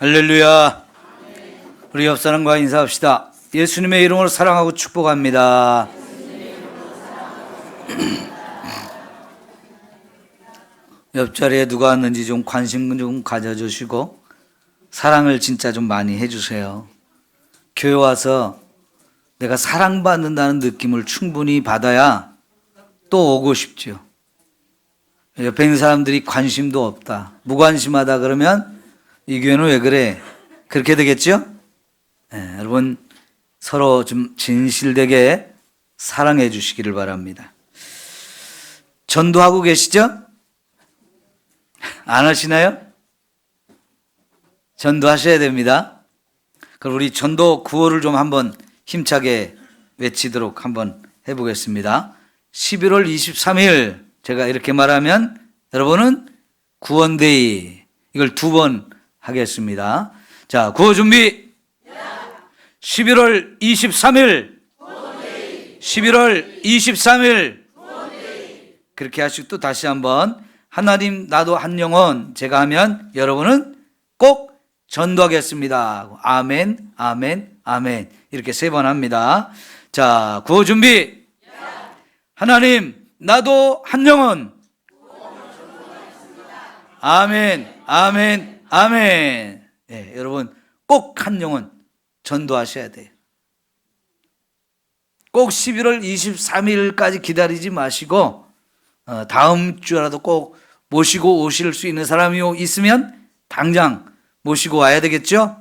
할렐루야. 우리 옆 사람과 인사합시다. 예수님의 이름으로 사랑하고 축복합니다. 옆자리에 누가 왔는지 좀 관심 좀 가져주시고 사랑을 진짜 좀 많이 해주세요. 교회 와서 내가 사랑받는다는 느낌을 충분히 받아야 또 오고 싶죠. 옆에 있는 사람들이 관심도 없다, 무관심하다 그러면 이 교회는 왜 그래? 그렇게 되겠죠? 네, 여러분 서로 좀 진실되게 사랑해 주시기를 바랍니다. 전도하고 계시죠? 안 하시나요? 전도하셔야 됩니다. 그럼 우리 전도 구호를 좀 한번 힘차게 외치도록 한번 해보겠습니다. 11월 23일 제가 이렇게 말하면 여러분은 구원데이, 이걸 2번 하겠습니다. 자, 구호 준비. 11월 23일 11월 23일 그렇게 하시고 또 다시 한번 하나님 나도 한 영혼 제가 하면 여러분은 꼭 전도하겠습니다. 아멘 아멘 아멘 이렇게 3번 합니다. 자, 구호 준비. 하나님 나도 한 영혼. 아멘 아멘 아멘. 네, 여러분 꼭 한 영혼 전도하셔야 돼요. 꼭 11월 23일까지 기다리지 마시고 다음 주라도 꼭 모시고 오실 수 있는 사람이 있으면 당장 모시고 와야 되겠죠?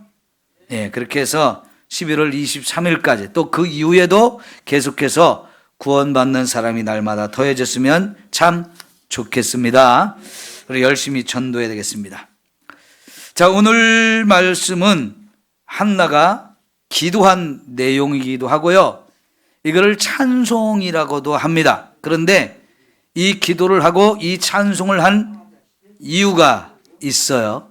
네, 그렇게 해서 11월 23일까지 또 그 이후에도 계속해서 구원받는 사람이 날마다 더해졌으면 참 좋겠습니다. 우리 열심히 전도해야 되겠습니다. 자, 오늘 말씀은 한나가 기도한 내용이기도 하고요, 이거를 찬송이라고도 합니다. 그런데 이 기도를 하고 이 찬송을 한 이유가 있어요.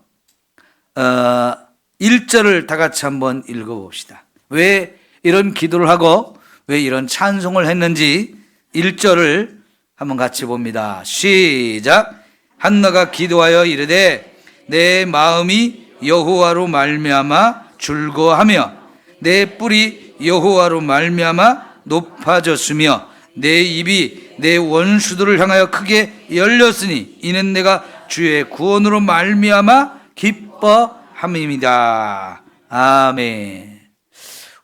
1절을 다 같이 한번 읽어봅시다. 왜 이런 기도를 하고 왜 이런 찬송을 했는지 1절을 한번 같이 봅니다. 시작. 한나가 기도하여 이르되 내 마음이 여호와로 말미암아 즐거워하며 내 뿔이 여호와로 말미암아 높아졌으며 내 입이 내 원수들을 향하여 크게 열렸으니 이는 내가 주의 구원으로 말미암아 기뻐함입니다. 아멘.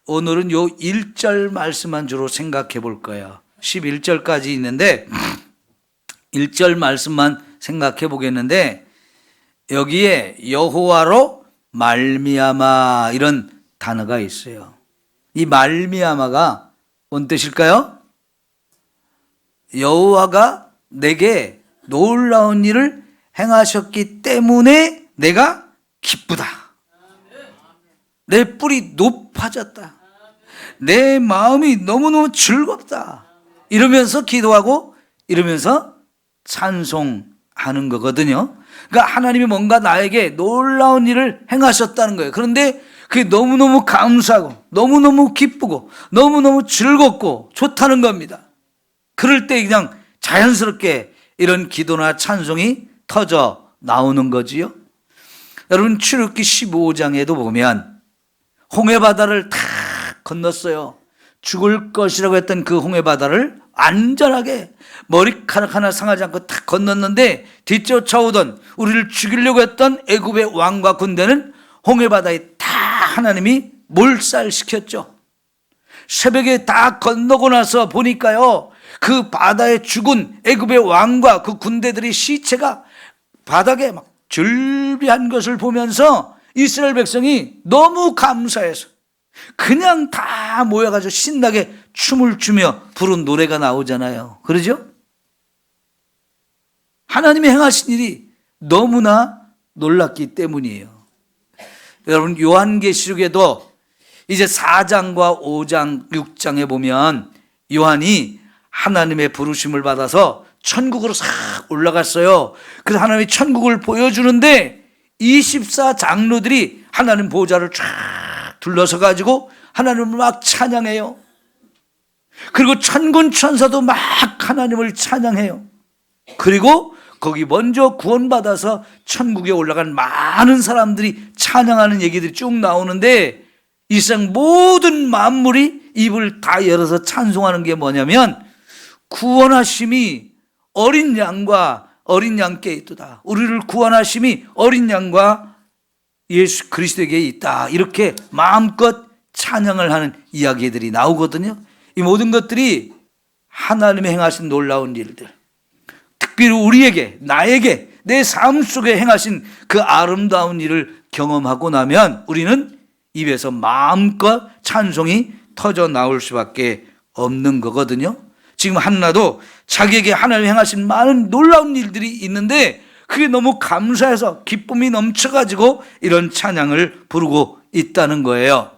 오늘은 요 1절 말씀만 주로 생각해 볼 거예요. 11절까지 있는데 1절 말씀만 생각해 보겠는데 여기에 여호와로 말미암아 이런 단어가 있어요. 이 말미암아가 뭔 뜻일까요? 여호와가 내게 놀라운 일을 행하셨기 때문에 내가 기쁘다. 내 뿔이 높아졌다. 내 마음이 너무너무 즐겁다. 이러면서 기도하고 이러면서 찬송하는 거거든요. 그러니까 하나님이 뭔가 나에게 놀라운 일을 행하셨다는 거예요. 그런데 그게 너무너무 감사하고 너무너무 기쁘고 너무너무 즐겁고 좋다는 겁니다. 그럴 때 그냥 자연스럽게 이런 기도나 찬송이 터져 나오는 거지요. 여러분 출애굽기 15장에도 보면 홍해바다를 다 건넜어요. 죽을 것이라고 했던 그 홍해바다를 안전하게 머리카락 하나 상하지 않고 다 건넜는데 뒤쫓아오던 우리를 죽이려고 했던 애굽의 왕과 군대는 홍해바다에 다 하나님이 몰살시켰죠. 새벽에 다 건너고 나서 보니까요, 그 바다에 죽은 애굽의 왕과 그 군대들의 시체가 바닥에 막 즐비한 것을 보면서 이스라엘 백성이 너무 감사해서 그냥 다 모여가지고 신나게 춤을 추며 부른 노래가 나오잖아요. 그러죠? 하나님이 행하신 일이 너무나 놀랍기 때문이에요. 여러분 요한계시록에도 이제 4장과 5장, 6장에 보면 요한이 하나님의 부르심을 받아서 천국으로 싹 올라갔어요. 그래서 하나님이 천국을 보여주는데 24장로들이 하나님 보좌를 쫙 둘러서 가지고 하나님을 막 찬양해요. 그리고 천군 천사도 막 하나님을 찬양해요. 그리고 거기 먼저 구원받아서 천국에 올라간 많은 사람들이 찬양하는 얘기들이 쭉 나오는데 이 세상 모든 만물이 입을 다 열어서 찬송하는 게 뭐냐면 구원하심이 어린 양과 어린 양께 있도다. 우리를 구원하심이 어린 양과 예수 그리스도에게 있다. 이렇게 마음껏 찬양을 하는 이야기들이 나오거든요. 이 모든 것들이 하나님이 행하신 놀라운 일들, 특별히 우리에게, 나에게, 내 삶 속에 행하신 그 아름다운 일을 경험하고 나면 우리는 입에서 마음껏 찬송이 터져 나올 수밖에 없는 거거든요. 지금 한나도 자기에게 하나님이 행하신 많은 놀라운 일들이 있는데 그게 너무 감사해서 기쁨이 넘쳐가지고 이런 찬양을 부르고 있다는 거예요.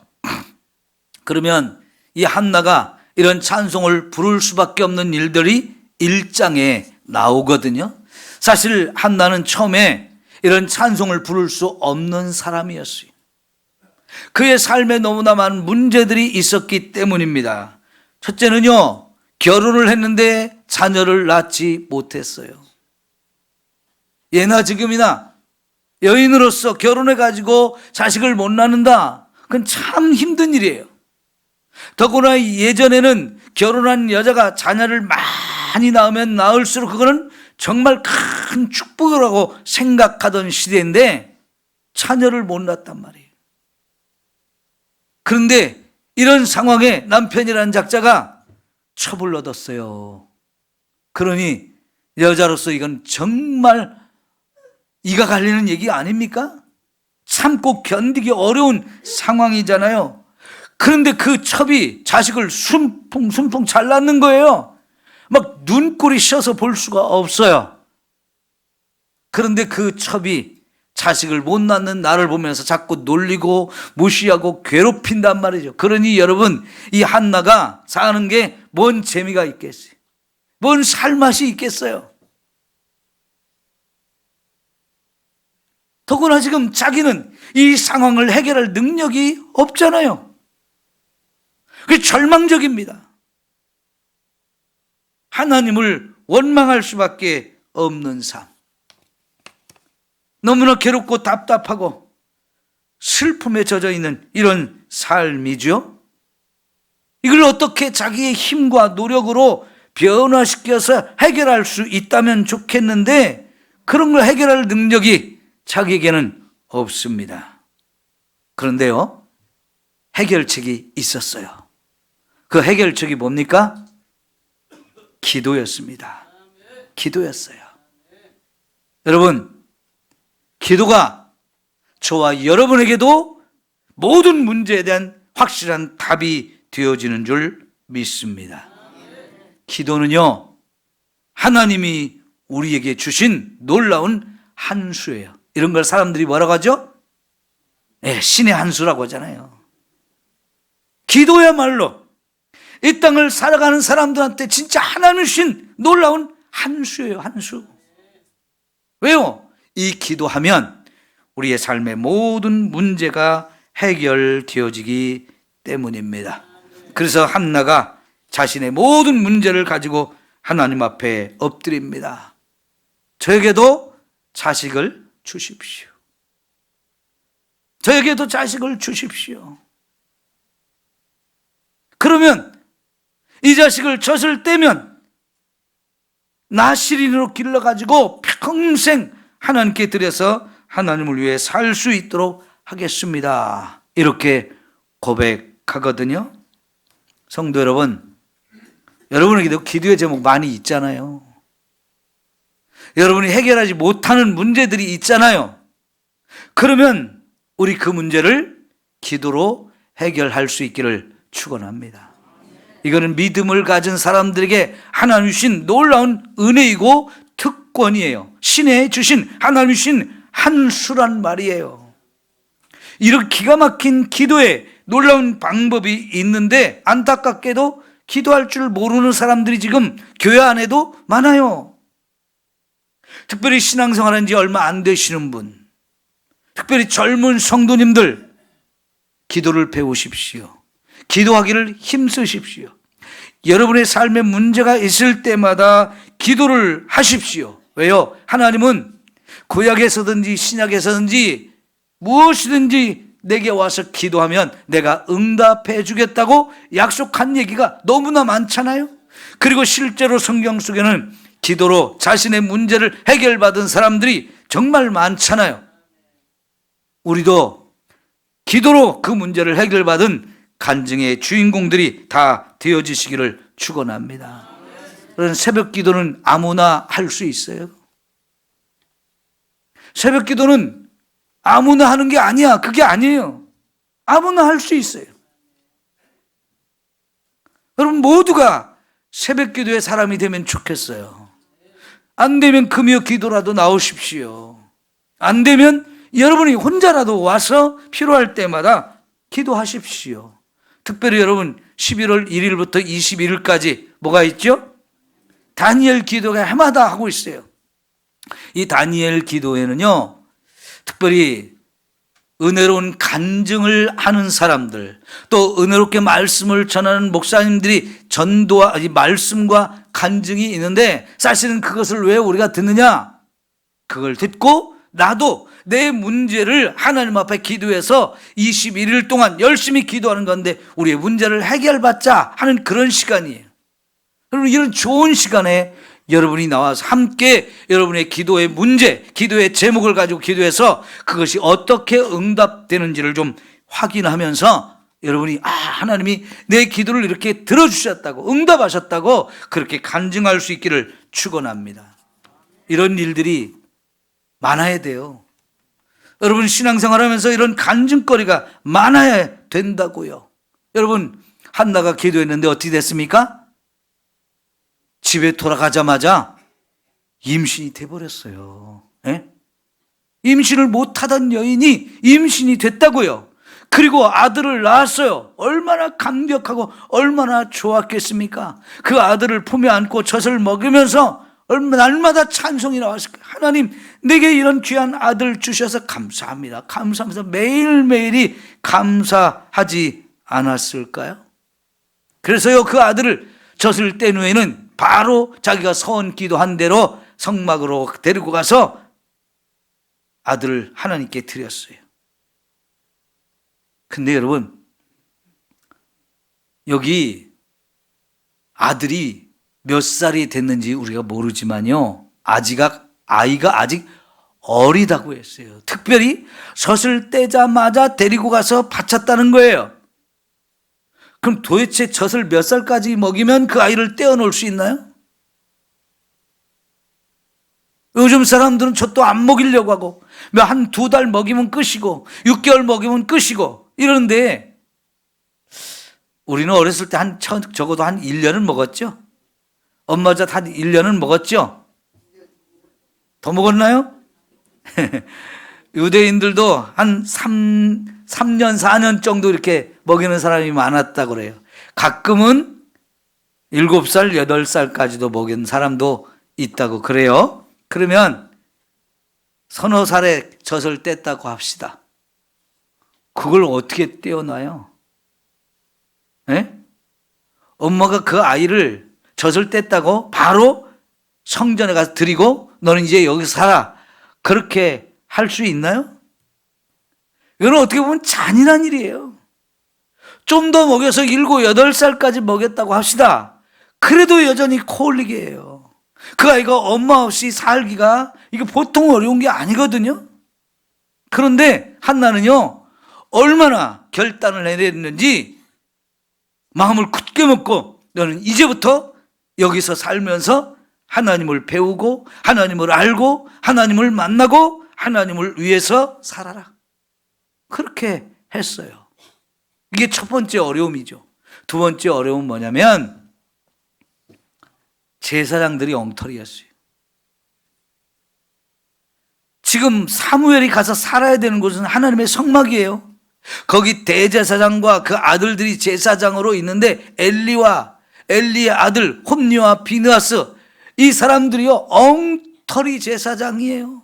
그러면 이 한나가 이런 찬송을 부를 수밖에 없는 일들이 1장에 나오거든요. 사실 한나는 처음에 이런 찬송을 부를 수 없는 사람이었어요. 그의 삶에 너무나 많은 문제들이 있었기 때문입니다. 첫째는요, 결혼을 했는데 자녀를 낳지 못했어요. 예나 지금이나 여인으로서 결혼해가지고 자식을 못 낳는다, 그건 참 힘든 일이에요. 더구나 예전에는 결혼한 여자가 자녀를 많이 낳으면 낳을수록 그거는 정말 큰 축복이라고 생각하던 시대인데 자녀를 못 낳았단 말이에요. 그런데 이런 상황에 남편이라는 작자가 첩을 얻었어요. 그러니 여자로서 이건 정말 이가 갈리는 얘기 아닙니까? 참고 견디기 어려운 상황이잖아요. 그런데 그 첩이 자식을 순풍순풍 잘 낳는 거예요. 막 눈꼴이 쉬어서 볼 수가 없어요. 그런데 그 첩이 자식을 못 낳는 나를 보면서 자꾸 놀리고 무시하고 괴롭힌단 말이죠. 그러니 여러분, 이 한나가 사는 게 뭔 재미가 있겠어요? 뭔 살맛이 있겠어요? 더구나 지금 자기는 이 상황을 해결할 능력이 없잖아요. 그게 절망적입니다. 하나님을 원망할 수밖에 없는 삶. 너무나 괴롭고 답답하고 슬픔에 젖어 있는 이런 삶이죠. 이걸 어떻게 자기의 힘과 노력으로 변화시켜서 해결할 수 있다면 좋겠는데 그런 걸 해결할 능력이 자기에게는 없습니다. 그런데요, 해결책이 있었어요. 그 해결책이 뭡니까? 기도였습니다. 기도였어요. 여러분, 기도가 저와 여러분에게도 모든 문제에 대한 확실한 답이 되어지는 줄 믿습니다. 기도는요, 하나님이 우리에게 주신 놀라운 한 수예요. 이런 걸 사람들이 뭐라고 하죠? 신의 한 수라고 하잖아요. 기도야말로 이 땅을 살아가는 사람들한테 진짜 하나님이 주신 놀라운 한 수예요. 한 수. 왜요? 이 기도하면 우리의 삶의 모든 문제가 해결되어지기 때문입니다. 그래서 한나가 자신의 모든 문제를 가지고 하나님 앞에 엎드립니다. 저에게도 자식을 주십시오. 저에게도 자식을 주십시오. 그러면 이 자식을 젖을 떼면 나시린으로 길러가지고 평생 하나님께 드려서 하나님을 위해 살 수 있도록 하겠습니다. 이렇게 고백하거든요. 성도 여러분, 여러분에게도 기도의 제목 많이 있잖아요. 여러분이 해결하지 못하는 문제들이 있잖아요. 그러면 우리 그 문제를 기도로 해결할 수 있기를 축원합니다. 이거는 믿음을 가진 사람들에게 하나님 주신 놀라운 은혜이고 특권이에요. 신의 주신 하나님 주신 한 수란 말이에요. 이런 기가 막힌 기도에 놀라운 방법이 있는데 안타깝게도 기도할 줄 모르는 사람들이 지금 교회 안에도 많아요. 특별히 신앙생활한 지 얼마 안 되시는 분, 특별히 젊은 성도님들, 기도를 배우십시오. 기도하기를 힘쓰십시오. 여러분의 삶에 문제가 있을 때마다 기도를 하십시오. 왜요? 하나님은 구약에서든지 신약에서든지 무엇이든지 내게 와서 기도하면 내가 응답해 주겠다고 약속한 얘기가 너무나 많잖아요. 그리고 실제로 성경 속에는 기도로 자신의 문제를 해결받은 사람들이 정말 많잖아요. 우리도 기도로 그 문제를 해결받은 간증의 주인공들이 다 되어지시기를 축원합니다. 그런 새벽 기도는 아무나 할 수 있어요. 새벽 기도는 아무나 하는 게 아니야. 그게 아니에요. 아무나 할 수 있어요. 여러분 모두가 새벽 기도의 사람이 되면 좋겠어요. 안 되면 금요 기도라도 나오십시오. 안 되면 여러분이 혼자라도 와서 필요할 때마다 기도하십시오. 특별히 여러분 11월 1일부터 21일까지 뭐가 있죠? 다니엘 기도가 해마다 하고 있어요. 이 다니엘 기도에는요, 특별히 은혜로운 간증을 하는 사람들, 또 은혜롭게 말씀을 전하는 목사님들이 전도와 이 말씀과 간증이 있는데, 사실은 그것을 왜 우리가 듣느냐? 그걸 듣고 나도 내 문제를 하나님 앞에 기도해서 21일 동안 열심히 기도하는 건데 우리의 문제를 해결받자 하는 그런 시간이에요. 여러분 이런 좋은 시간에 여러분이 나와서 함께 여러분의 기도의 문제, 기도의 제목을 가지고 기도해서 그것이 어떻게 응답되는지를 좀 확인하면서 여러분이 하나님이 내 기도를 이렇게 들어주셨다고, 응답하셨다고 그렇게 간증할 수 있기를 축원합니다. 이런 일들이 많아야 돼요. 여러분 신앙생활 하면서 이런 간증거리가 많아야 된다고요. 여러분 한나가 기도했는데 어떻게 됐습니까? 집에 돌아가자마자 임신이 돼버렸어요. 예? 임신을 못하던 여인이 임신이 됐다고요. 그리고 아들을 낳았어요. 얼마나 감격하고 얼마나 좋았겠습니까? 그 아들을 품에 안고 젖을 먹으면서 날마다 찬송이 나왔을까요? 하나님 내게 이런 귀한 아들 주셔서 감사합니다. 감사하면서 매일매일이 감사하지 않았을까요? 그래서요 그 아들을 젖을 뗀 후에는 바로 자기가 서원 기도한 대로 성막으로 데리고 가서 아들을 하나님께 드렸어요. 근데 여러분 여기 아들이 몇 살이 됐는지 우리가 모르지만요 아이가 아직 어리다고 했어요. 특별히 젖을 떼자마자 데리고 가서 바쳤다는 거예요. 그럼 도대체 젖을 몇 살까지 먹이면 그 아이를 떼어놓을 수 있나요? 요즘 사람들은 젖도 안 먹이려고 하고 한 2달 먹이면 끝이고 6개월 먹이면 끝이고 이러는데 우리는 어렸을 때 적어도 한 1년은 먹었죠? 엄마 젖 한 1년은 먹었죠? 더 먹었나요? 유대인들도 한 3년, 4년 정도 이렇게 먹이는 사람이 많았다고 그래요. 가끔은 7살, 8살까지도 먹인 사람도 있다고 그래요. 그러면 서너 살에 젖을 뗐다고 합시다. 그걸 어떻게 떼어놔요? 네? 엄마가 그 아이를 젖을 뗐다고 바로 성전에 가서 드리고 너는 이제 여기서 살아. 그렇게 할 수 있나요? 이건 어떻게 보면 잔인한 일이에요. 좀 더 먹여서 7, 8살까지 먹였다고 합시다. 그래도 여전히 코 올리게 해요. 그 아이가 엄마 없이 살기가 이게 보통 어려운 게 아니거든요. 그런데 한나는요 얼마나 결단을 해냈는지 마음을 굳게 먹고 너는 이제부터 여기서 살면서 하나님을 배우고 하나님을 알고 하나님을 만나고 하나님을 위해서 살아라. 그렇게 했어요. 이게 첫 번째 어려움이죠. 두 번째 어려움은 뭐냐면 제사장들이 엉터리였어요. 지금 사무엘이 가서 살아야 되는 곳은 하나님의 성막이에요. 거기 대제사장과 그 아들들이 제사장으로 있는데 엘리의 아들 홈리와 비느하스 이 사람들이요 엉터리 제사장이에요.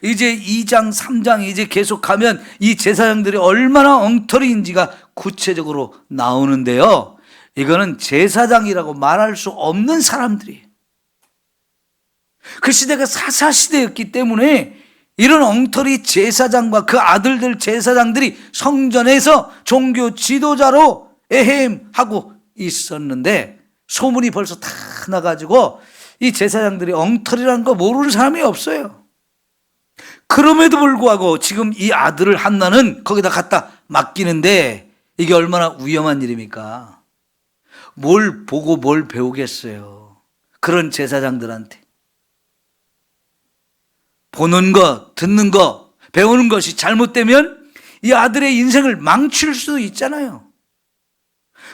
이제 2장 3장 이제 계속하면 이 제사장들이 얼마나 엉터리인지가 구체적으로 나오는데요. 이거는 제사장이라고 말할 수 없는 사람들이에요. 그 시대가 사사시대였기 때문에 이런 엉터리 제사장과 그 아들들 제사장들이 성전에서 종교 지도자로 에헴하고 있었는데 소문이 벌써 다 나가지고 이 제사장들이 엉터리라는 거 모르는 사람이 없어요. 그럼에도 불구하고 지금 이 아들을 한나는 거기다 갖다 맡기는데 이게 얼마나 위험한 일입니까? 뭘 보고 뭘 배우겠어요. 그런 제사장들한테. 보는 거, 듣는 거, 배우는 것이 잘못되면 이 아들의 인생을 망칠 수도 있잖아요.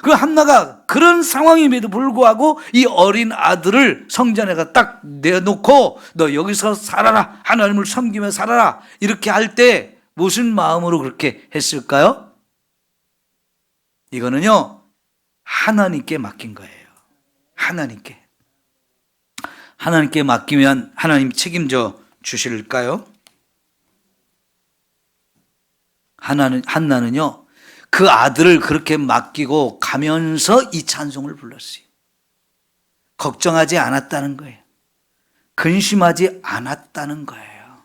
그 한나가 그런 상황임에도 불구하고 이 어린 아들을 성전에가 딱 내놓고 너 여기서 살아라. 하나님을 섬기며 살아라. 이렇게 할 때 무슨 마음으로 그렇게 했을까요? 이거는요, 하나님께 맡긴 거예요. 하나님께. 하나님께 맡기면 하나님 책임져 주실까요? 한나는요, 그 아들을 그렇게 맡기고 가면서 이 찬송을 불렀어요. 걱정하지 않았다는 거예요. 근심하지 않았다는 거예요.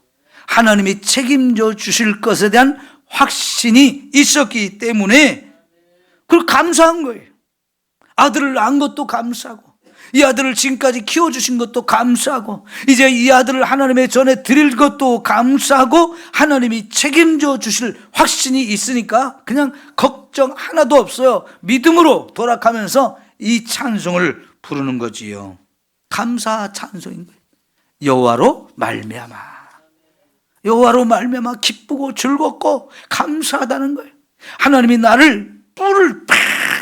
하나님이 책임져 주실 것에 대한 확신이 있었기 때문에 그걸 감사한 거예요. 아들을 낳은 것도 감사하고 이 아들을 지금까지 키워주신 것도 감사하고 이제 이 아들을 하나님의 전에 드릴 것도 감사하고 하나님이 책임져 주실 확신이 있으니까 그냥 걱정 하나도 없어요. 믿음으로 돌아가면서 이 찬송을 부르는 거지요. 감사 찬송인 거예요. 여호와로 말미암아, 여호와로 말미암아 기쁘고 즐겁고 감사하다는 거예요. 하나님이 나를 뿔을 팍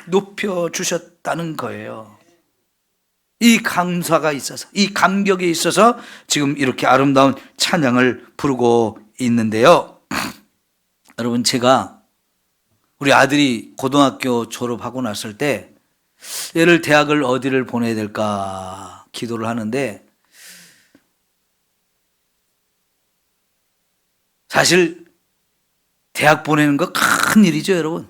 높여주셨다는 거예요. 이 감사가 있어서, 이 감격에 있어서 지금 이렇게 아름다운 찬양을 부르고 있는데요. 여러분, 제가 우리 아들이 고등학교 졸업하고 났을 때 얘를 대학을 어디를 보내야 될까 기도를 하는데 사실 대학 보내는 거 큰 일이죠, 여러분.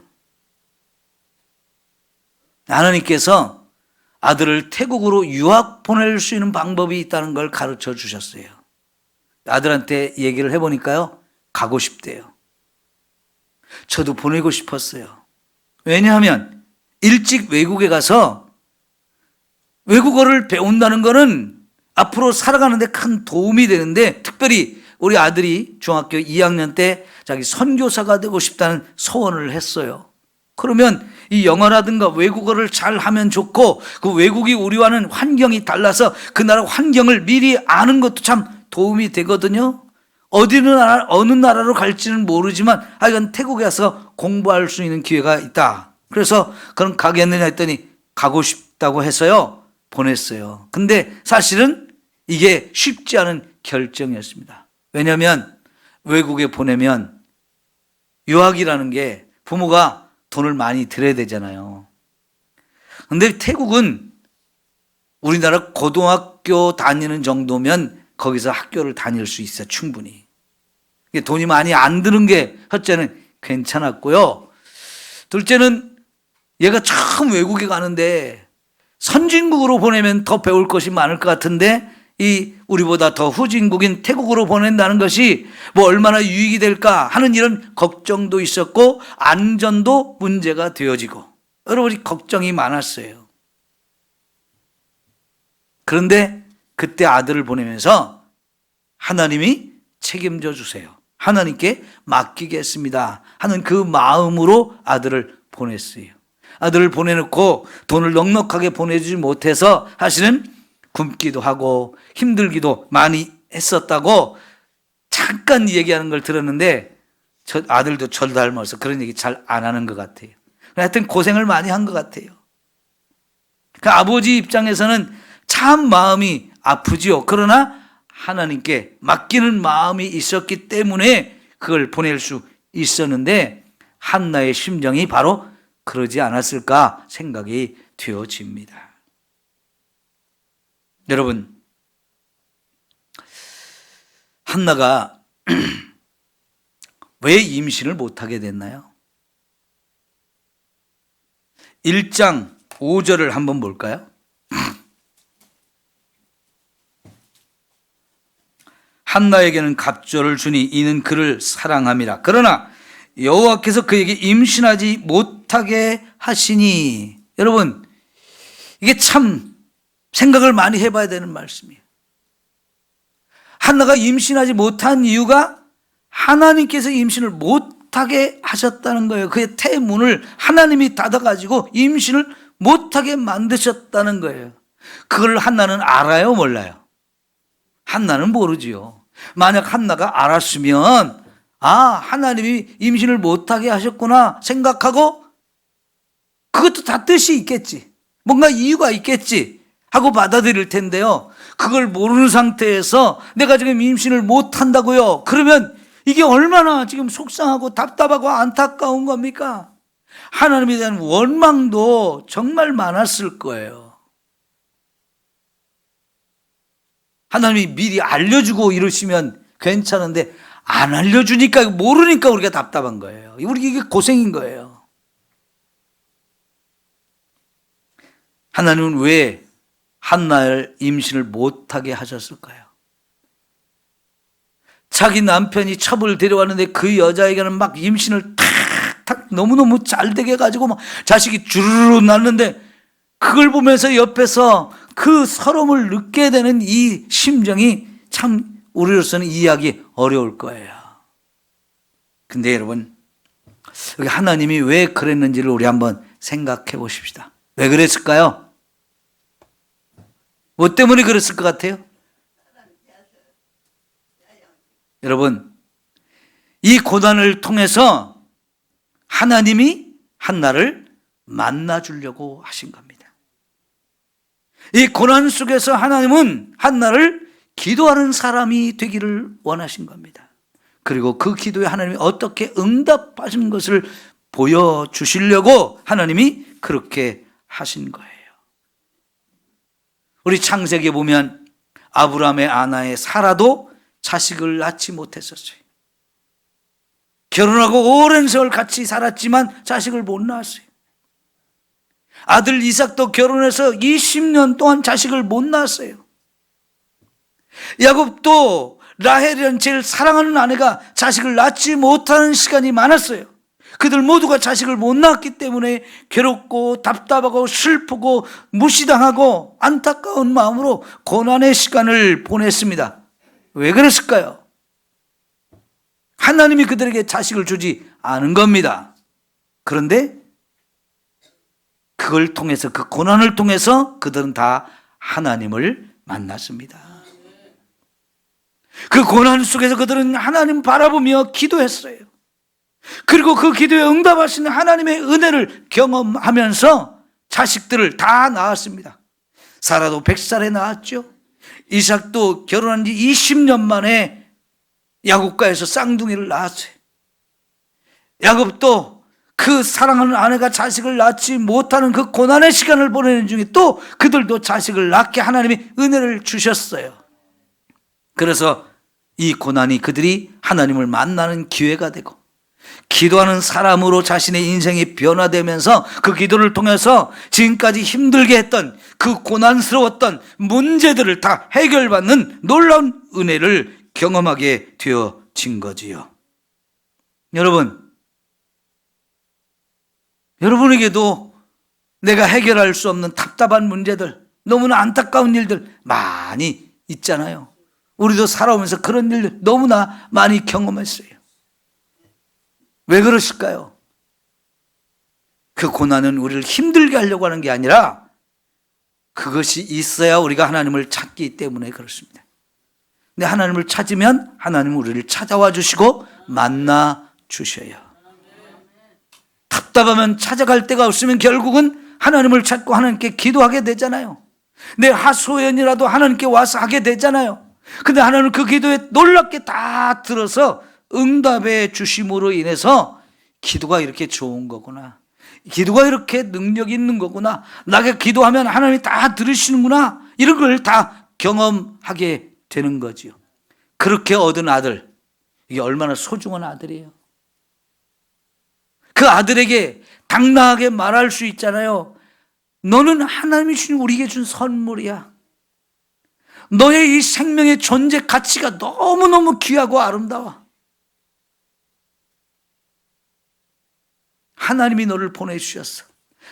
하나님께서 아들을 태국으로 유학 보낼 수 있는 방법이 있다는 걸 가르쳐 주셨어요. 아들한테 얘기를 해보니까요, 가고 싶대요. 저도 보내고 싶었어요. 왜냐하면 일찍 외국에 가서 외국어를 배운다는 거는 앞으로 살아가는데 큰 도움이 되는데, 특별히 우리 아들이 중학교 2학년 때 자기 선교사가 되고 싶다는 소원을 했어요. 그러면 이 영어라든가 외국어를 잘 하면 좋고, 그 외국이 우리와는 환경이 달라서 그 나라 환경을 미리 아는 것도 참 도움이 되거든요. 어느 나라로 갈지는 모르지만 하여간 태국에 가서 공부할 수 있는 기회가 있다. 그래서 그럼 가겠느냐 했더니 가고 싶다고 해서요, 보냈어요. 근데 사실은 이게 쉽지 않은 결정이었습니다. 왜냐하면 외국에 보내면 유학이라는 게 부모가 돈을 많이 들여야 되잖아요. 근데 태국은 우리나라 고등학교 다니는 정도면 거기서 학교를 다닐 수 있어, 충분히. 돈이 많이 안 드는 게 첫째는 괜찮았고요. 둘째는 얘가 처음 외국에 가는데 선진국으로 보내면 더 배울 것이 많을 것 같은데 이 우리보다 더 후진국인 태국으로 보낸다는 것이 뭐 얼마나 유익이 될까 하는 이런 걱정도 있었고, 안전도 문제가 되어지고 여러 가지 걱정이 많았어요. 그런데 그때 아들을 보내면서 하나님이 책임져 주세요, 하나님께 맡기겠습니다 하는 그 마음으로 아들을 보냈어요. 아들을 보내놓고 돈을 넉넉하게 보내주지 못해서 사실은 굶기도 하고 힘들기도 많이 했었다고 잠깐 얘기하는 걸 들었는데, 저 아들도 저를 닮아서 그런 얘기 잘 안 하는 것 같아요. 하여튼 고생을 많이 한 것 같아요. 그 아버지 입장에서는 참 마음이 아프지요. 그러나 하나님께 맡기는 마음이 있었기 때문에 그걸 보낼 수 있었는데, 한나의 심정이 바로 그러지 않았을까 생각이 되어집니다. 여러분, 한나가 왜 임신을 못하게 됐나요? 1장 5절을 한번 볼까요? 한나에게는 갑절을 주니 이는 그를 사랑함이라. 그러나 여호와께서 그에게 임신하지 못하게 하시니. 여러분, 이게 참 생각을 많이 해봐야 되는 말씀이에요. 한나가 임신하지 못한 이유가 하나님께서 임신을 못하게 하셨다는 거예요. 그의 태문을 하나님이 닫아가지고 임신을 못하게 만드셨다는 거예요. 그걸 한나는 알아요, 몰라요? 한나는 모르지요. 만약 한나가 알았으면 하나님이 임신을 못하게 하셨구나 생각하고 그것도 다 뜻이 있겠지, 뭔가 이유가 있겠지 하고 받아들일 텐데요, 그걸 모르는 상태에서 내가 지금 임신을 못한다고요? 그러면 이게 얼마나 지금 속상하고 답답하고 안타까운 겁니까? 하나님에 대한 원망도 정말 많았을 거예요. 하나님이 미리 알려주고 이러시면 괜찮은데 안 알려주니까, 모르니까 우리가 답답한 거예요. 우리 이게 고생인 거예요. 하나님은 왜 한나를 임신을 못하게 하셨을까요? 자기 남편이 첩을 데려왔는데 그 여자에게는 막 임신을 탁탁 너무너무 잘 되게 해가지고 막 자식이 주르르 났는데, 그걸 보면서 옆에서 그 서러움을 느끼게 되는 이 심정이 참 우리로서는 이해하기 어려울 거예요. 근데 여러분, 여기 하나님이 왜 그랬는지를 우리 한번 생각해 보십시다. 왜 그랬을까요? 뭐 때문에 그랬을 것 같아요? 여러분, 이 고난을 통해서 하나님이 한나를 만나주려고 하신 겁니다. 이 고난 속에서 하나님은 한나를 기도하는 사람이 되기를 원하신 겁니다. 그리고 그 기도에 하나님이 어떻게 응답하신 것을 보여주시려고 하나님이 그렇게 하신 거예요. 우리 창세기에 보면 아브라함의 아내의 사라도 자식을 낳지 못했었어요. 결혼하고 오랜 세월 같이 살았지만 자식을 못 낳았어요. 아들 이삭도 결혼해서 20년 동안 자식을 못 낳았어요. 야곱도 라헬이라는 제일 사랑하는 아내가 자식을 낳지 못하는 시간이 많았어요. 그들 모두가 자식을 못 낳았기 때문에 괴롭고 답답하고 슬프고 무시당하고 안타까운 마음으로 고난의 시간을 보냈습니다. 왜 그랬을까요? 하나님이 그들에게 자식을 주지 않은 겁니다. 그런데 그걸 통해서, 그 고난을 통해서 그들은 다 하나님을 만났습니다. 그 고난 속에서 그들은 하나님 바라보며 기도했어요. 그리고 그 기도에 응답하시는 하나님의 은혜를 경험하면서 자식들을 다 낳았습니다. 사라도 100살에 낳았죠. 이삭도 결혼한 지 20년 만에 야곱과에서 쌍둥이를 낳았어요. 야곱도 그 사랑하는 아내가 자식을 낳지 못하는 그 고난의 시간을 보내는 중에 또 그들도 자식을 낳게 하나님이 은혜를 주셨어요. 그래서 이 고난이 그들이 하나님을 만나는 기회가 되고, 기도하는 사람으로 자신의 인생이 변화되면서 그 기도를 통해서 지금까지 힘들게 했던 그 고난스러웠던 문제들을 다 해결받는 놀라운 은혜를 경험하게 되어진 거지요. 여러분에게도 내가 해결할 수 없는 답답한 문제들, 너무나 안타까운 일들 많이 있잖아요. 우리도 살아오면서 그런 일들 너무나 많이 경험했어요. 왜 그러실까요? 그 고난은 우리를 힘들게 하려고 하는 게 아니라 그것이 있어야 우리가 하나님을 찾기 때문에 그렇습니다. 근데 하나님을 찾으면 하나님은 우리를 찾아와 주시고 만나 주셔요. 답답하면 찾아갈 데가 없으면 결국은 하나님을 찾고 하나님께 기도하게 되잖아요. 내 하소연이라도 하나님께 와서 하게 되잖아요. 근데 하나님은 그 기도에 놀랍게 다 들어서 응답해 주심으로 인해서 기도가 이렇게 좋은 거구나, 기도가 이렇게 능력 있는 거구나, 나가 기도하면 하나님이 다 들으시는구나, 이런 걸 다 경험하게 되는 거지요. 그렇게 얻은 아들, 이게 얼마나 소중한 아들이에요. 그 아들에게 당당하게 말할 수 있잖아요. 너는 하나님이 주신 우리에게 준 선물이야. 너의 이 생명의 존재 가치가 너무너무 귀하고 아름다워. 하나님이 너를 보내주셨어.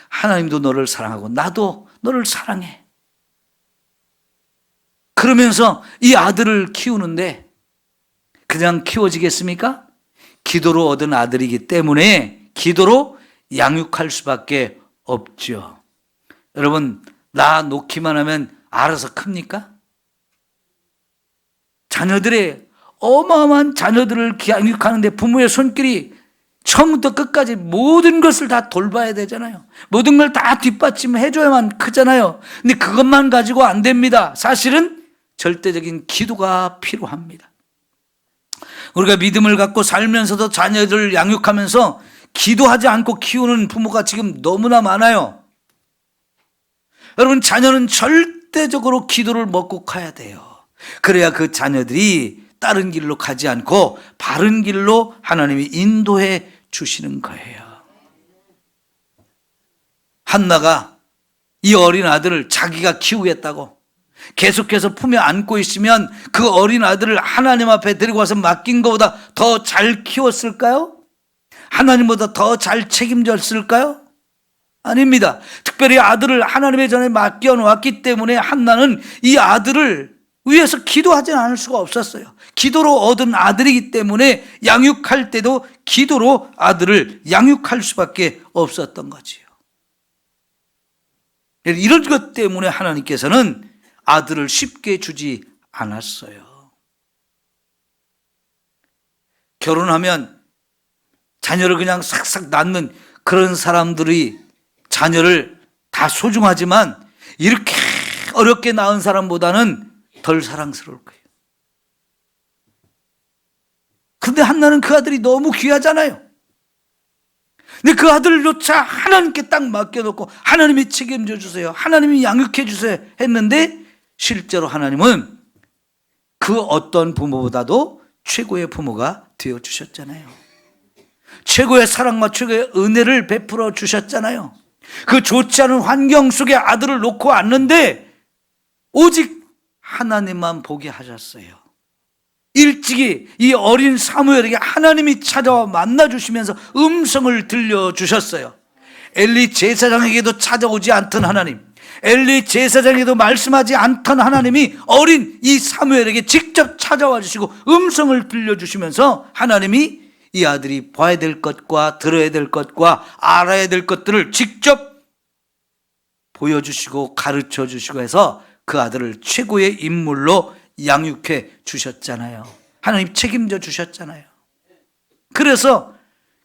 하나님도 너를 사랑하고 나도 너를 사랑해. 그러면서 이 아들을 키우는데 그냥 키워지겠습니까? 기도로 얻은 아들이기 때문에 기도로 양육할 수밖에 없죠. 여러분, 나 놓기만 하면 알아서 큽니까? 자녀들의 어마어마한 자녀들을 양육하는데 부모의 손길이 처음부터 끝까지 모든 것을 다 돌봐야 되잖아요. 모든 걸 다 뒷받침해줘야만 크잖아요. 근데 그것만 가지고 안 됩니다. 사실은 절대적인 기도가 필요합니다. 우리가 믿음을 갖고 살면서도 자녀들을 양육하면서 기도하지 않고 키우는 부모가 지금 너무나 많아요. 여러분, 자녀는 절대적으로 기도를 먹고 가야 돼요. 그래야 그 자녀들이 다른 길로 가지 않고 바른 길로 하나님이 인도해 주시는 거예요. 한나가 이 어린 아들을 자기가 키우겠다고 계속해서 품에 안고 있으면 그 어린 아들을 하나님 앞에 데리고 와서 맡긴 것보다 더 잘 키웠을까요? 하나님보다 더 잘 책임졌을까요? 아닙니다. 특별히 아들을 하나님의 전에 맡겨놓았기 때문에 한나는 이 아들을 위해서 기도하지 않을 수가 없었어요. 기도로 얻은 아들이기 때문에 양육할 때도 기도로 아들을 양육할 수밖에 없었던 거지요. 이런 것 때문에 하나님께서는 아들을 쉽게 주지 않았어요. 결혼하면 자녀를 그냥 싹싹 낳는 그런 사람들이 자녀를 다 소중하지만 이렇게 어렵게 낳은 사람보다는 덜 사랑스러울 거예요. 근데 한나는 그 아들이 너무 귀하잖아요. 근데 그 아들조차 하나님께 딱 맡겨놓고 하나님이 책임져 주세요, 하나님이 양육해 주세요 했는데 실제로 하나님은 그 어떤 부모보다도 최고의 부모가 되어주셨잖아요. 최고의 사랑과 최고의 은혜를 베풀어 주셨잖아요. 그 좋지 않은 환경 속에 아들을 놓고 왔는데 오직 하나님만 보게 하셨어요. 일찍이 이 어린 사무엘에게 하나님이 찾아와 만나주시면서 음성을 들려주셨어요. 엘리 제사장에게도 찾아오지 않던 하나님, 엘리 제사장에게도 말씀하지 않던 하나님이 어린 이 사무엘에게 직접 찾아와 주시고 음성을 들려주시면서 하나님이 이 아들이 봐야 될 것과 들어야 될 것과 알아야 될 것들을 직접 보여주시고 가르쳐 주시고 해서 그 아들을 최고의 인물로 양육해 주셨잖아요. 하나님 책임져 주셨잖아요. 그래서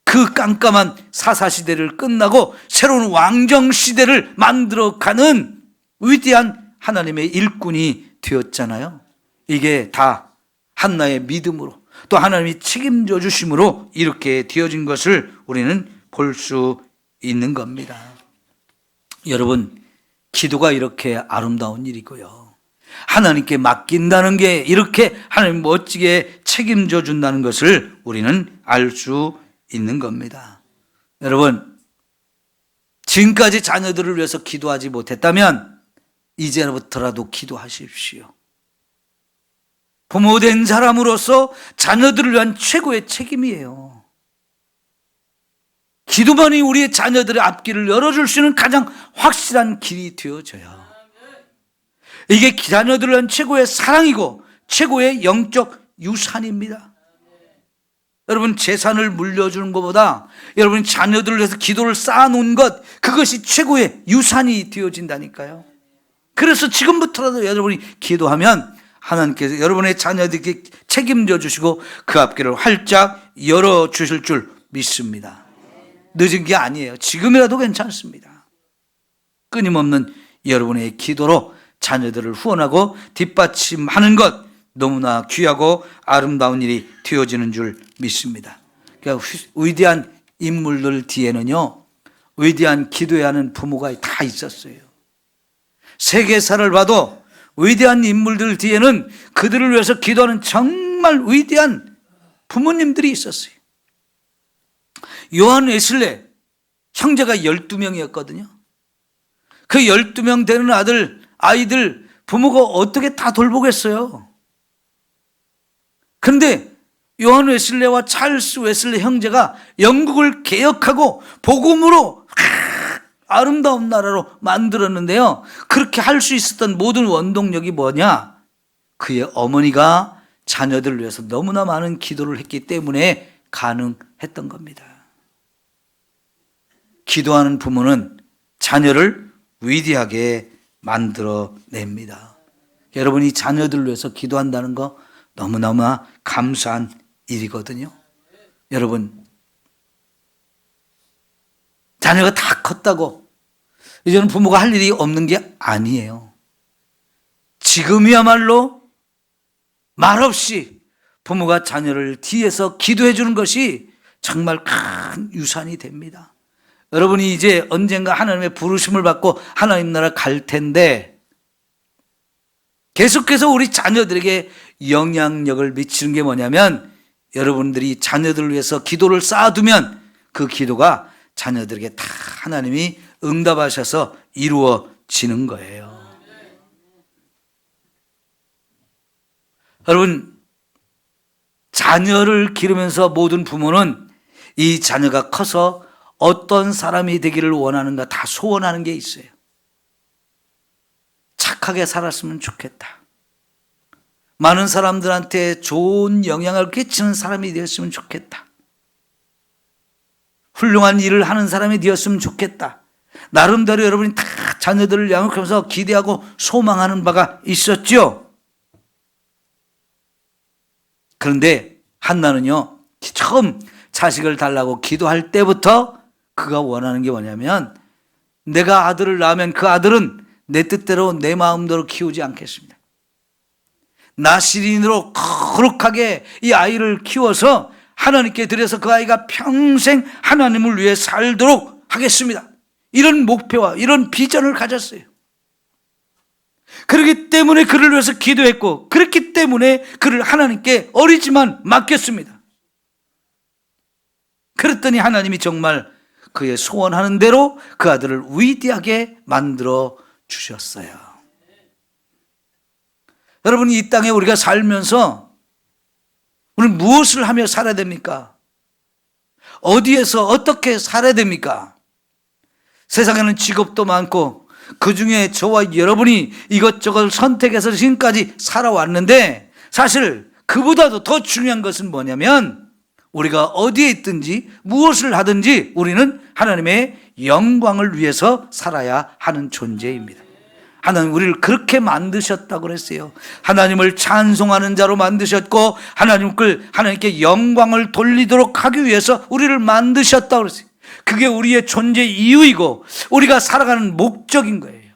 그 깜깜한 사사시대를 끝나고 새로운 왕정시대를 만들어가는 위대한 하나님의 일꾼이 되었잖아요. 이게 다 한나의 믿음으로 또 하나님이 책임져 주심으로 이렇게 되어진 것을 우리는 볼 수 있는 겁니다. 여러분, 기도가 이렇게 아름다운 일이고요, 하나님께 맡긴다는 게 이렇게 하나님 멋지게 책임져 준다는 것을 우리는 알 수 있는 겁니다. 여러분, 지금까지 자녀들을 위해서 기도하지 못했다면 이제부터라도 기도하십시오. 부모된 사람으로서 자녀들을 위한 최고의 책임이에요. 기도만이 우리의 자녀들의 앞길을 열어줄 수 있는 가장 확실한 길이 되어져요. 이게 자녀들을 위한 최고의 사랑이고 최고의 영적 유산입니다. 여러분, 재산을 물려주는 것보다 여러분 자녀들을 위해서 기도를 쌓아놓은 것, 그것이 최고의 유산이 되어진다니까요. 그래서 지금부터라도 여러분이 기도하면 하나님께서 여러분의 자녀들에게 책임져 주시고 그 앞길을 활짝 열어주실 줄 믿습니다. 늦은 게 아니에요. 지금이라도 괜찮습니다. 끊임없는 여러분의 기도로 자녀들을 후원하고 뒷받침하는 것, 너무나 귀하고 아름다운 일이 되어지는 줄 믿습니다. 그러니까 위대한 인물들 뒤에는요, 위대한 기도해야 하는 부모가 다 있었어요. 세계사를 봐도 위대한 인물들 뒤에는 그들을 위해서 기도하는 정말 위대한 부모님들이 있었어요. 요한 웨슬레 형제가 12명이었거든요. 그 12명 되는 아이들 부모가 어떻게 다 돌보겠어요? 그런데 요한 웨슬레와 찰스 웨슬레 형제가 영국을 개혁하고 복음으로 아름다운 나라로 만들었는데요. 그렇게 할 수 있었던 모든 원동력이 뭐냐? 그의 어머니가 자녀들을 위해서 너무나 많은 기도를 했기 때문에 가능했던 겁니다. 기도하는 부모는 자녀를 위대하게 만들어냅니다. 여러분이 자녀들을 위해서 기도한다는 거 너무너무 감사한 일이거든요. 여러분, 자녀가 다 컸다고 이제는 부모가 할 일이 없는 게 아니에요. 지금이야말로 말없이 부모가 자녀를 뒤에서 기도해 주는 것이 정말 큰 유산이 됩니다. 여러분이 이제 언젠가 하나님의 부르심을 받고 하나님 나라 갈 텐데 계속해서 우리 자녀들에게 영향력을 미치는 게 뭐냐면 여러분들이 자녀들을 위해서 기도를 쌓아두면 그 기도가 자녀들에게 다 하나님이 응답하셔서 이루어지는 거예요. 여러분, 자녀를 기르면서 모든 부모는 이 자녀가 커서 어떤 사람이 되기를 원하는가 다 소원하는 게 있어요. 착하게 살았으면 좋겠다. 많은 사람들한테 좋은 영향을 끼치는 사람이 되었으면 좋겠다. 훌륭한 일을 하는 사람이 되었으면 좋겠다. 나름대로 여러분이 다 자녀들을 양육하면서 기대하고 소망하는 바가 있었죠. 그런데 한나는요, 처음 자식을 달라고 기도할 때부터 그가 원하는 게 뭐냐면 내가 아들을 낳으면 그 아들은 내 뜻대로 내 마음대로 키우지 않겠습니다. 나시린으로 거룩하게 이 아이를 키워서 하나님께 드려서 그 아이가 평생 하나님을 위해 살도록 하겠습니다. 이런 목표와 이런 비전을 가졌어요. 그렇기 때문에 그를 위해서 기도했고 그렇기 때문에 그를 하나님께 어리지만 맡겼습니다. 그랬더니 하나님이 정말 그의 소원하는 대로 그 아들을 위대하게 만들어 주셨어요. 여러분, 이 땅에 우리가 살면서 우리는 무엇을 하며 살아야 됩니까? 어디에서 어떻게 살아야 됩니까? 세상에는 직업도 많고 그 중에 저와 여러분이 이것저것 선택해서 지금까지 살아왔는데 사실 그보다도 더 중요한 것은 뭐냐면 우리가 어디에 있든지 무엇을 하든지 우리는 하나님의 영광을 위해서 살아야 하는 존재입니다. 하나님 우리를 그렇게 만드셨다고 그랬어요. 하나님을 찬송하는 자로 만드셨고 하나님께 영광을 돌리도록 하기 위해서 우리를 만드셨다고 그랬어요. 그게 우리의 존재 이유이고 우리가 살아가는 목적인 거예요.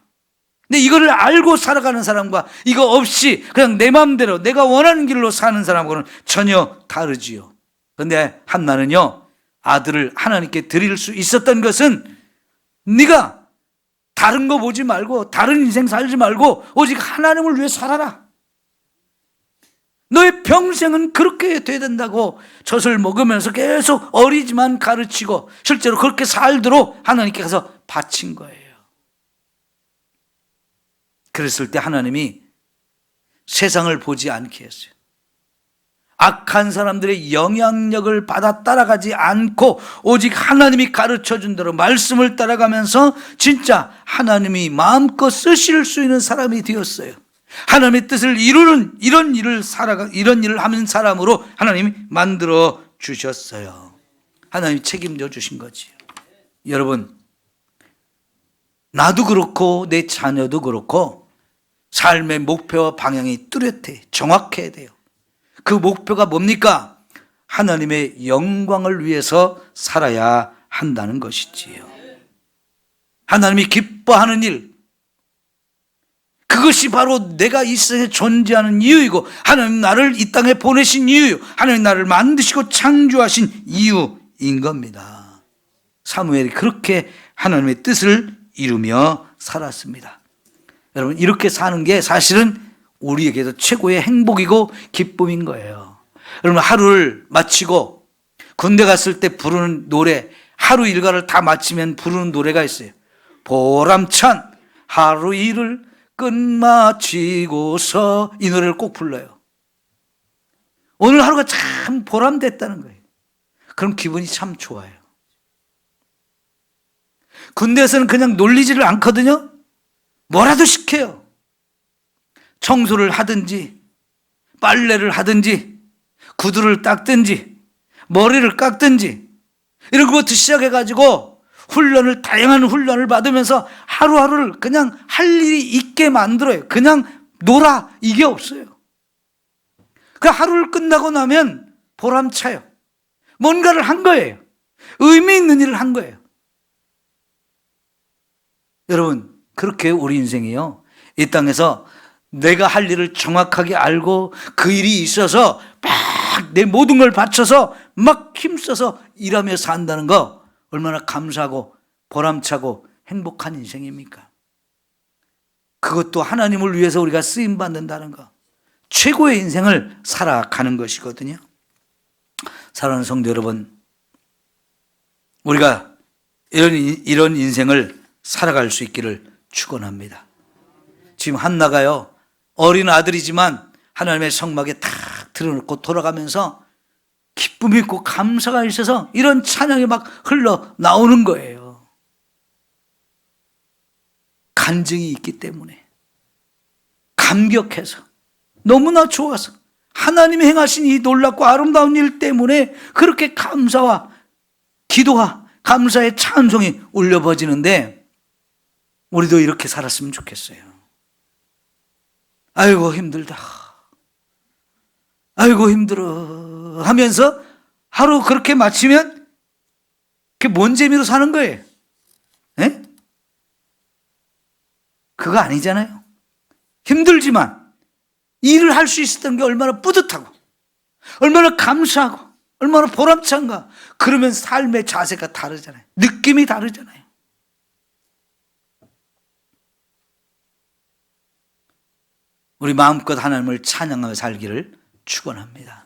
근데 이거를 알고 살아가는 사람과 이거 없이 그냥 내 마음대로 내가 원하는 길로 사는 사람하고는 전혀 다르지요. 그런데 한나는요, 아들을 하나님께 드릴 수 있었던 것은 네가 다른 거 보지 말고 다른 인생 살지 말고 오직 하나님을 위해 살아라. 너의 평생은 그렇게 돼야 된다고 젖을 먹으면서 계속 어리지만 가르치고 실제로 그렇게 살도록 하나님께서 바친 거예요. 그랬을 때 하나님이 세상을 보지 않게 했어요. 악한 사람들의 영향력을 받아 따라가지 않고 오직 하나님이 가르쳐준 대로 말씀을 따라가면서 진짜 하나님이 마음껏 쓰실 수 있는 사람이 되었어요. 하나님의 뜻을 이루는 이런 일을 하는 사람으로 하나님이 만들어 주셨어요. 하나님이 책임져 주신 거지요. 여러분, 나도 그렇고 내 자녀도 그렇고 삶의 목표와 방향이 뚜렷해 정확해야 돼요. 그 목표가 뭡니까? 하나님의 영광을 위해서 살아야 한다는 것이지요. 하나님이 기뻐하는 일, 그것이 바로 내가 이 세상에 존재하는 이유이고 하나님 나를 이 땅에 보내신 이유요, 하나님 나를 만드시고 창조하신 이유인 겁니다. 사무엘이 그렇게 하나님의 뜻을 이루며 살았습니다. 여러분, 이렇게 사는 게 사실은 우리에게도 최고의 행복이고 기쁨인 거예요. 여러분, 하루를 마치고 군대 갔을 때 부르는 노래, 하루 일과를 다 마치면 부르는 노래가 있어요. 보람찬 하루 일을 끝마치고서 이 노래를 꼭 불러요. 오늘 하루가 참 보람됐다는 거예요. 그럼 기분이 참 좋아요. 군대에서는 그냥 놀리지를 않거든요. 뭐라도 시켜요. 청소를 하든지 빨래를 하든지 구두를 닦든지 머리를 깎든지 이런 것부터 시작해가지고 다양한 훈련을 받으면서 하루하루를 그냥 할 일이 있게 만들어요. 그냥 놀아, 이게 없어요. 그 하루를 끝나고 나면 보람차요. 뭔가를 한 거예요. 의미 있는 일을 한 거예요. 여러분, 그렇게 우리 인생이요, 이 땅에서 내가 할 일을 정확하게 알고 그 일이 있어서 막 내 모든 걸 바쳐서 막 힘써서 일하며 산다는 거 얼마나 감사하고 보람차고 행복한 인생입니까? 그것도 하나님을 위해서 우리가 쓰임받는다는 거, 최고의 인생을 살아가는 것이거든요. 사랑하는 성도 여러분, 우리가 이런 인생을 살아갈 수 있기를 축원합니다. 지금 한나가요, 어린 아들이지만 하나님의 성막에 탁 들어놓고 돌아가면서 기쁨이 있고 감사가 있어서 이런 찬양이 막 흘러나오는 거예요. 간증이 있기 때문에, 감격해서, 너무나 좋아서, 하나님이 행하신 이 놀랍고 아름다운 일 때문에 그렇게 감사와 기도와 감사의 찬송이 울려 퍼지는데, 우리도 이렇게 살았으면 좋겠어요. 아이고 힘들다, 아이고 힘들어 하면서 하루 그렇게 마치면 그게 뭔 재미로 사는 거예요? 네? 그거 아니잖아요. 힘들지만 일을 할 수 있었던 게 얼마나 뿌듯하고 얼마나 감사하고 얼마나 보람찬가. 그러면 삶의 자세가 다르잖아요. 느낌이 다르잖아요. 우리 마음껏 하나님을 찬양하며 살기를 축원합니다.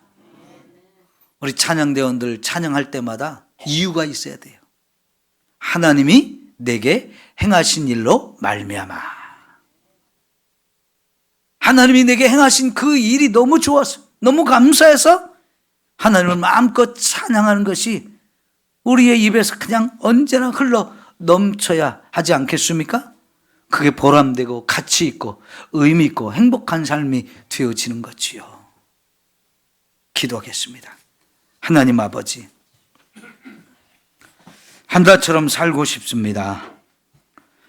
우리 찬양대원들 찬양할 때마다 이유가 있어야 돼요. 하나님이 내게 행하신 일로 말미암아. 하나님이 내게 행하신 그 일이 너무 좋아서, 너무 감사해서 하나님을 마음껏 찬양하는 것이 우리의 입에서 그냥 언제나 흘러 넘쳐야 하지 않겠습니까? 그게 보람되고 가치 있고 의미 있고 행복한 삶이 되어지는 거지요. 기도하겠습니다. 하나님 아버지, 한나처럼 살고 싶습니다.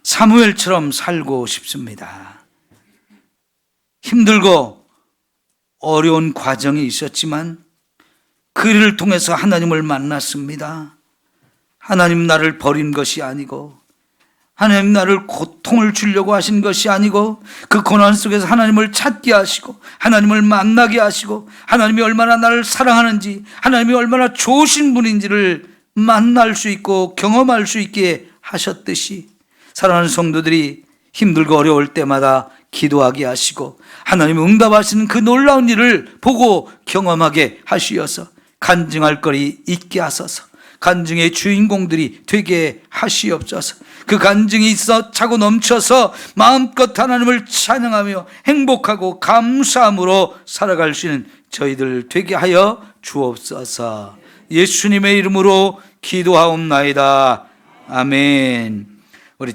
사무엘처럼 살고 싶습니다. 힘들고 어려운 과정이 있었지만 그 일을 통해서 하나님을 만났습니다. 하나님 나를 버린 것이 아니고, 하나님 나를 고통을 주려고 하신 것이 아니고, 그 고난 속에서 하나님을 찾게 하시고 하나님을 만나게 하시고 하나님이 얼마나 나를 사랑하는지, 하나님이 얼마나 좋으신 분인지를 만날 수 있고 경험할 수 있게 하셨듯이, 사랑하는 성도들이 힘들고 어려울 때마다 기도하게 하시고 하나님이 응답하시는 그 놀라운 일을 보고 경험하게 하시어서 간증할 거리 있게 하소서. 간증의 주인공들이 되게 하시옵소서. 그 간증이 있어 차고 넘쳐서 마음껏 하나님을 찬양하며 행복하고 감사함으로 살아갈 수 있는 저희들 되게 하여 주옵소서. 예수님의 이름으로 기도하옵나이다. 아멘. 우리